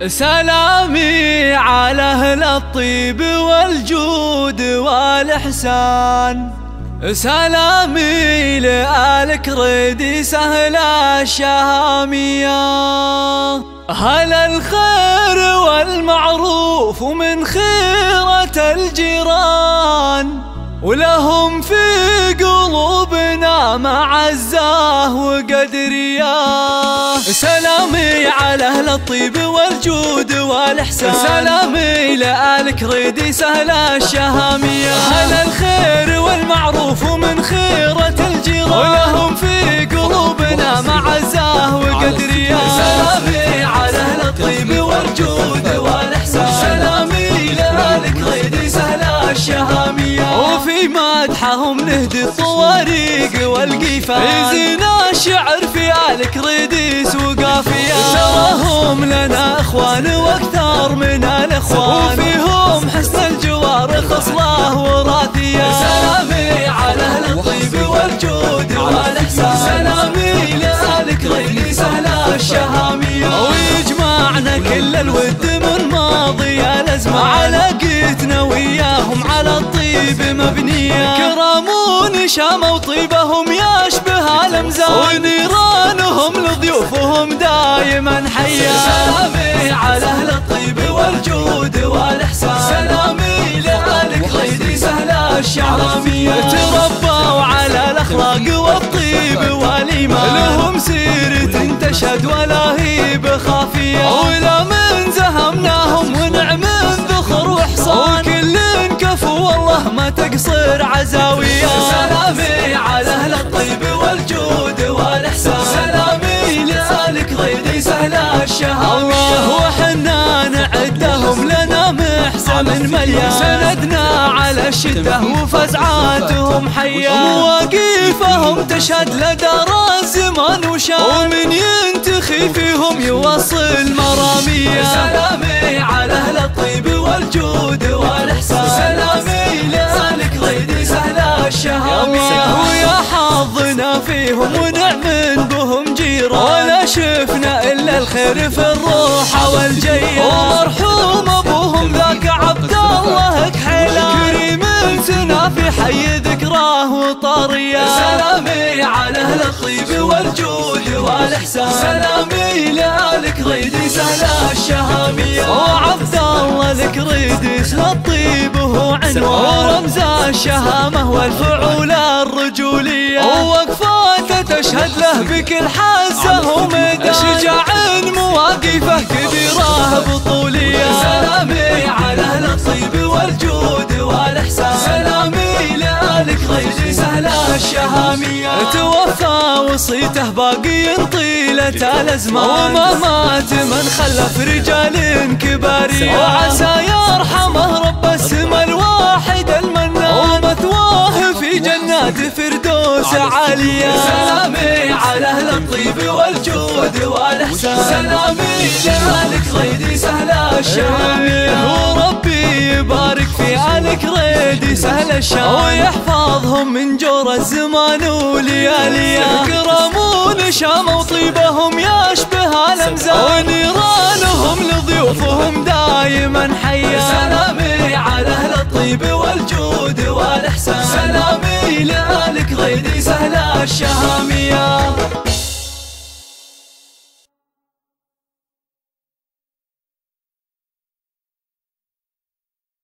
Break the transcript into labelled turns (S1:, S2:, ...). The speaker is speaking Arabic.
S1: سلامي على أهل الطيب والجود والإحسان، سلامي لآل كريديس أهل الشهامية، أهل الخير والمعروف ومن خيرة الجيران، ولهم في قلوبنا معزة وقدرية. سلامي على أهل الطيب والجود والإحسان، سلامي لآل كريديس أهل الشهامية، أهل الخير والمعروف ومن خيرة الجيران، ولهم في قلوبنا معزة وقدرية. سلامي على أهل الطيب والجود والإحسان، سلامي لآل كريديس أهل الشهامية، وفي مدحهم نهدي الطواريق والقيفان، يزينا الشعر في آل كريديس وقافية. تراهم لنا اخوان واكثر من الاخوان، وفيهم حسن الجوار خصله وراثية. سلامي على أهل الطيب والجود والإحسان، سلامي لآل كريديس أهل الشهامية، ويجمعنا كل الود من ماضي الأزمان، علاقتنا وياهم على الطيب مبنية. كرامون شاموا وطيبهم يشبه الأمزان، ونيرانهم لضيوفهم دائما حية. سلامي على أهل الطيب والجود والإحسان، سلامي لآل كريديس أهل الشهامية، تربوا على الأخلاق والطيب والإيمان، لهم سيرة تشهد ولا هي بخافية، ولا من زهمناهم ونعم ذخر وحصان، وكل كفو والله ما تقصر عزاوية. سلامي على أهل الطيب والجود والإحسان، سلامي لآل كريديس أهل الشهامية، وحنا نعدهم لنا محسن من مليان، سندنا على الشدة وفزعاتهم حية، مواقفهم تشهد لدار الزمان وشان، ومن ينتخي فيهم يوصل مرامية. سلامي على أهل الطيب والجود والإحسان، سلامي لآل كريديس أهل الشهامية، ويا حظنا فيهم ونعم بهم جيران، ولا شفنا إلا الخير في الروح والجيان، ومرحوم أبوهم ذاك عبد الله كحيلان، كريم سنا في حي ذكراه وطارية. سلامي على أهل الطيب والجود والإحسان، سلامي لآل كريديس أهل الشهامية، وعبد الله الكريديس للطيب هو عنوان، ورمز الشهامة والفعول الرجولية، ووقفاته تشهد له بكل حزة وميدان، شجاع مواقفه كبيرة بطولية. سلامي على أهل الطيب والجود والإحسان، سلامي لآل كريديس أهل الشهامية، توفى وصيته باقي طيلة الأزمان، وما مات من خلف رجال كبارية، وعسى يرحمه رب السما الواحد المنان، ومثواه في جنات فردوس عالية. سلامي على أهل الطيب والجود والإحسان، سلامي لآل كريديس أهل الشهامية، وربي يبارك في آل كريديس أهل الشام، ويحفظهم من جور الزمان ولياليه. كرامون شام وطيبهم يشبه الأمزان، ونيرانهم لضيوفهم دائما حية. سلامي على أهل الطيب والجود والإحسان، سلامي لآل كريديس أهل الشهامية.